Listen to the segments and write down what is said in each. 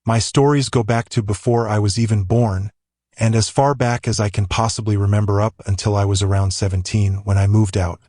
My stories go back to before I was even born, and as far back as I can possibly remember up until I was around 17 when I moved out.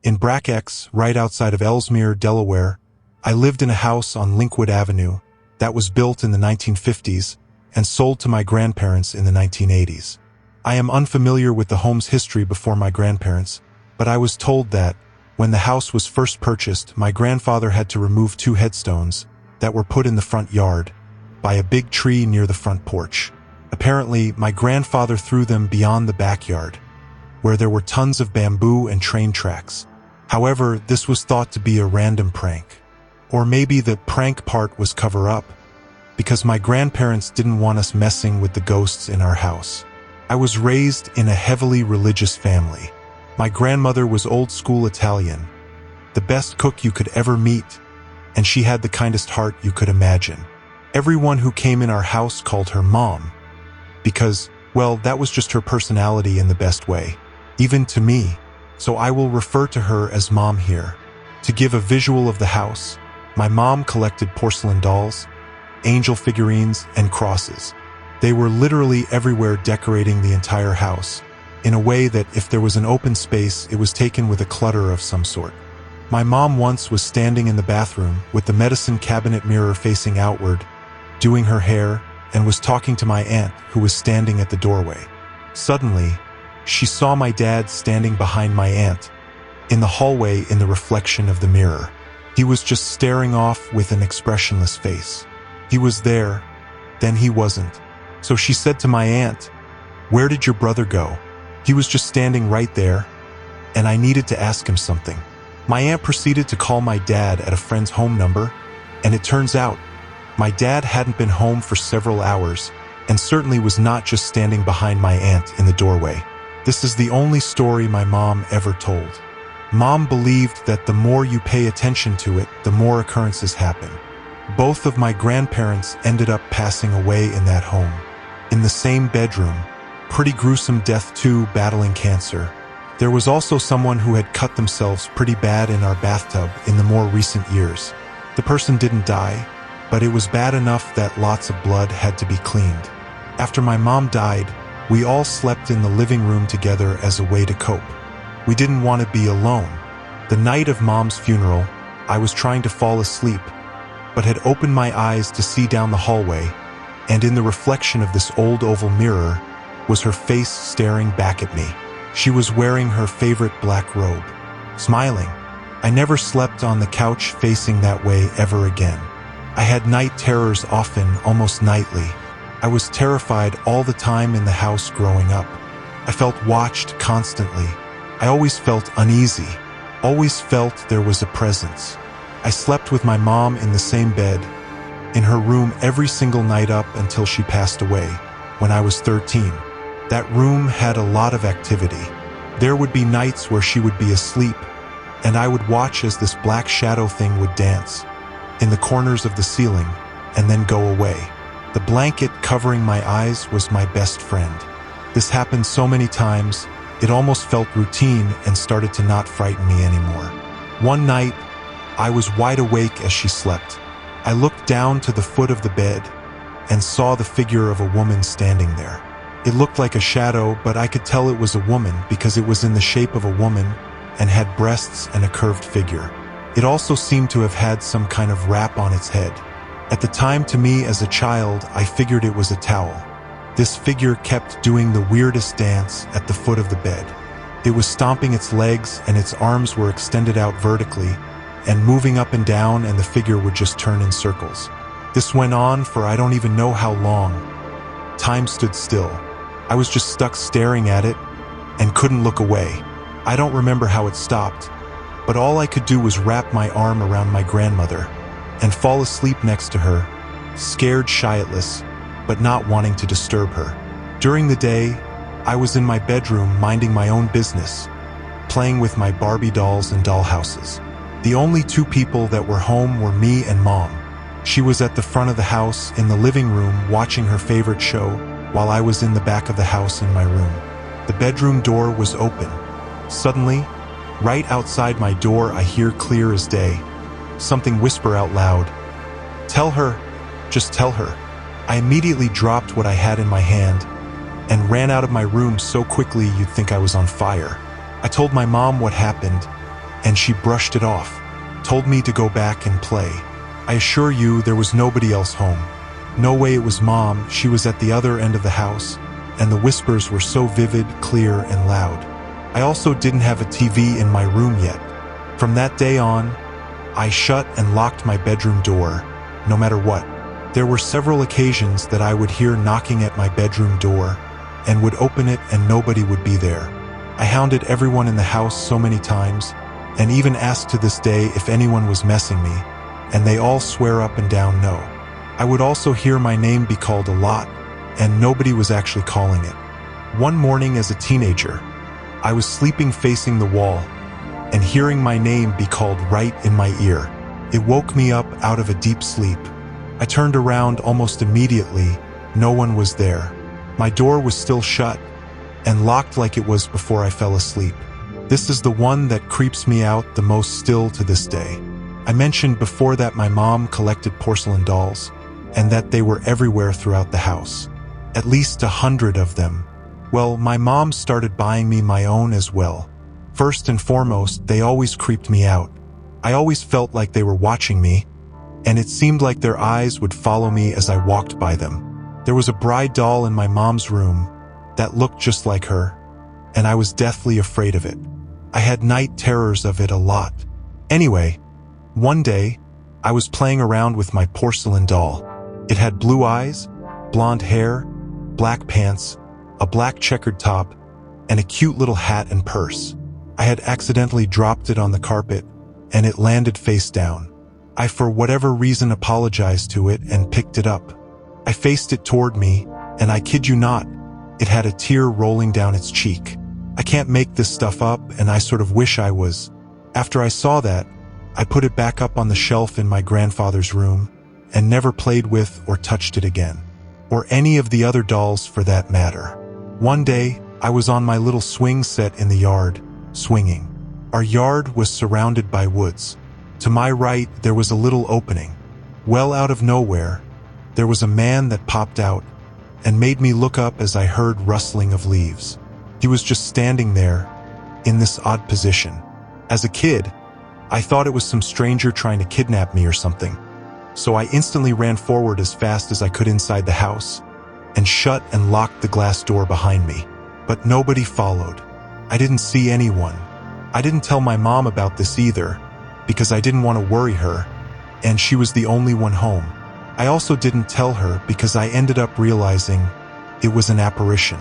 In Brack-X, right outside of Ellesmere, Delaware, I lived in a house on Linkwood Avenue that was built in the 1950s and sold to my grandparents in the 1980s. I am unfamiliar with the home's history before my grandparents, but I was told that, when the house was first purchased, my grandfather had to remove 2 headstones that were put in the front yard by a big tree near the front porch. Apparently, my grandfather threw them beyond the backyard, where there were tons of bamboo and train tracks. However, this was thought to be a random prank. Or maybe the prank part was cover-up, because my grandparents didn't want us messing with the ghosts in our house. I was raised in a heavily religious family. My grandmother was old-school Italian, the best cook you could ever meet, and she had the kindest heart you could imagine. Everyone who came in our house called her Mom, because, well, that was just her personality in the best way, even to me, so I will refer to her as Mom here. To give a visual of the house, my mom collected porcelain dolls, angel figurines, and crosses. They were literally everywhere, decorating the entire house, in a way that if there was an open space, it was taken with a clutter of some sort. My mom once was standing in the bathroom with the medicine cabinet mirror facing outward, doing her hair, and was talking to my aunt, who was standing at the doorway. Suddenly, she saw my dad standing behind my aunt, in the hallway in the reflection of the mirror. He was just staring off with an expressionless face. He was there, then he wasn't. So she said to my aunt, "Where did your brother go? He was just standing right there, and I needed to ask him something." My aunt proceeded to call my dad at a friend's home number, and it turns out, my dad hadn't been home for several hours, and certainly was not just standing behind my aunt in the doorway. This is the only story my mom ever told. Mom believed that the more you pay attention to it, the more occurrences happen. Both of my grandparents ended up passing away in that home, in the same bedroom. Pretty gruesome death too, battling cancer. There was also someone who had cut themselves pretty bad in our bathtub in the more recent years. The person didn't die, but it was bad enough that lots of blood had to be cleaned. After my mom died, we all slept in the living room together as a way to cope. We didn't want to be alone. The night of Mom's funeral, I was trying to fall asleep, but had opened my eyes to see down the hallway, and in the reflection of this old oval mirror was her face staring back at me. She was wearing her favorite black robe, smiling. I never slept on the couch facing that way ever again. I had night terrors often, almost nightly. I was terrified all the time in the house growing up. I felt watched constantly. I always felt uneasy, always felt there was a presence. I slept with my mom in the same bed, in her room every single night up until she passed away, when I was 13. That room had a lot of activity. There would be nights where she would be asleep, and I would watch as this black shadow thing would dance in the corners of the ceiling and then go away. The blanket covering my eyes was my best friend. This happened so many times, it almost felt routine and started to not frighten me anymore. One night, I was wide awake as she slept. I looked down to the foot of the bed and saw the figure of a woman standing there. It looked like a shadow, but I could tell it was a woman because it was in the shape of a woman and had breasts and a curved figure. It also seemed to have had some kind of wrap on its head. At the time, to me as a child, I figured it was a towel. This figure kept doing the weirdest dance at the foot of the bed. It was stomping its legs and its arms were extended out vertically and moving up and down, and the figure would just turn in circles. This went on for I don't even know how long. Time stood still. I was just stuck staring at it and couldn't look away. I don't remember how it stopped, but all I could do was wrap my arm around my grandmother and fall asleep next to her, scared shitless, but not wanting to disturb her. During the day, I was in my bedroom minding my own business, playing with my Barbie dolls and dollhouses. The only two people that were home were me and Mom. She was at the front of the house in the living room watching her favorite show, while I was in the back of the house in my room. The bedroom door was open. Suddenly, right outside my door, I hear clear as day something whisper out loud, "Tell her, just tell her." I immediately dropped what I had in my hand and ran out of my room so quickly you'd think I was on fire. I told my mom what happened, and she brushed it off, told me to go back and play. I assure you there was nobody else home. No way it was Mom, she was at the other end of the house, and the whispers were so vivid, clear, and loud. I also didn't have a TV in my room yet. From that day on, I shut and locked my bedroom door, no matter what. There were several occasions that I would hear knocking at my bedroom door, and would open it and nobody would be there. I hounded everyone in the house so many times, and even asked to this day if anyone was messing me, and they all swear up and down no. I would also hear my name be called a lot, and nobody was actually calling it. One morning as a teenager, I was sleeping facing the wall, and hearing my name be called right in my ear. It woke me up out of a deep sleep. I turned around almost immediately. No one was there. My door was still shut, and locked like it was before I fell asleep. This is the one that creeps me out the most still to this day. I mentioned before that my mom collected porcelain dolls, and that they were everywhere throughout the house. At least 100 of them. Well, my mom started buying me my own as well. First and foremost, they always creeped me out. I always felt like they were watching me, and it seemed like their eyes would follow me as I walked by them. There was a bride doll in my mom's room that looked just like her, and I was deathly afraid of it. I had night terrors of it a lot. Anyway, one day, I was playing around with my porcelain doll. It had blue eyes, blonde hair, black pants, a black checkered top, and a cute little hat and purse. I had accidentally dropped it on the carpet, and it landed face down. I for whatever reason apologized to it and picked it up. I faced it toward me, and I kid you not, it had a tear rolling down its cheek. I can't make this stuff up, and I sort of wish I was. After I saw that, I put it back up on the shelf in my grandfather's room, and never played with or touched it again. Or any of the other dolls for that matter. One day, I was on my little swing set in the yard, swinging. Our yard was surrounded by woods. To my right, there was a little opening. Well out of nowhere, there was a man that popped out and made me look up as I heard rustling of leaves. He was just standing there, in this odd position. As a kid, I thought it was some stranger trying to kidnap me or something. So I instantly ran forward as fast as I could inside the house and shut and locked the glass door behind me. But nobody followed. I didn't see anyone. I didn't tell my mom about this either, because I didn't want to worry her, and she was the only one home. I also didn't tell her because I ended up realizing it was an apparition.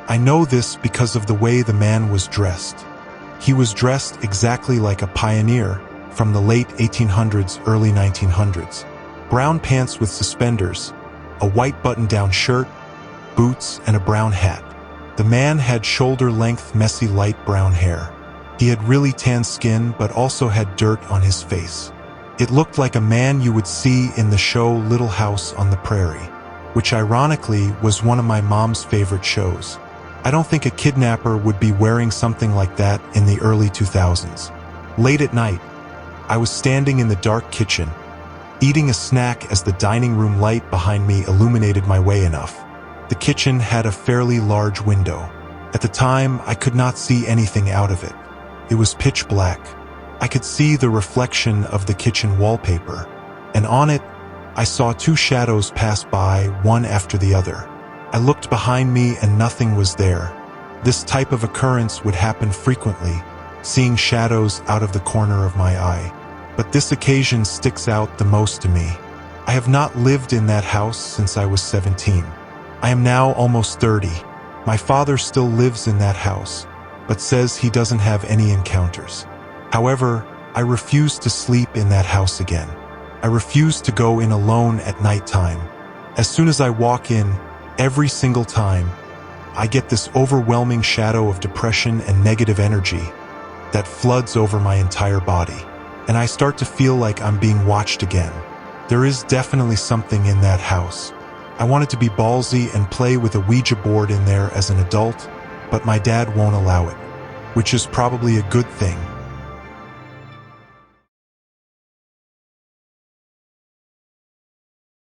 I know this because of the way the man was dressed. He was dressed exactly like a pioneer from the late 1800s, early 1900s. Brown pants with suspenders, a white button-down shirt, boots, and a brown hat. The man had shoulder-length, messy light brown hair. He had really tan skin, but also had dirt on his face. It looked like a man you would see in the show Little House on the Prairie, which ironically was one of my mom's favorite shows. I don't think a kidnapper would be wearing something like that in the early 2000s. Late at night, I was standing in the dark kitchen, eating a snack as the dining room light behind me illuminated my way enough. The kitchen had a fairly large window. At the time, I could not see anything out of it. It was pitch black. I could see the reflection of the kitchen wallpaper, and on it, I saw two shadows pass by, one after the other. I looked behind me and nothing was there. This type of occurrence would happen frequently, seeing shadows out of the corner of my eye. But this occasion sticks out the most to me. I have not lived in that house since I was 17. I am now almost 30. My father still lives in that house, but says he doesn't have any encounters. However, I refuse to sleep in that house again. I refuse to go in alone at nighttime. As soon as I walk in, every single time, I get this overwhelming shadow of depression and negative energy that floods over my entire body, and I start to feel like I'm being watched again. There is definitely something in that house. I wanted to be ballsy and play with a Ouija board in there as an adult, but my dad won't allow it, which is probably a good thing.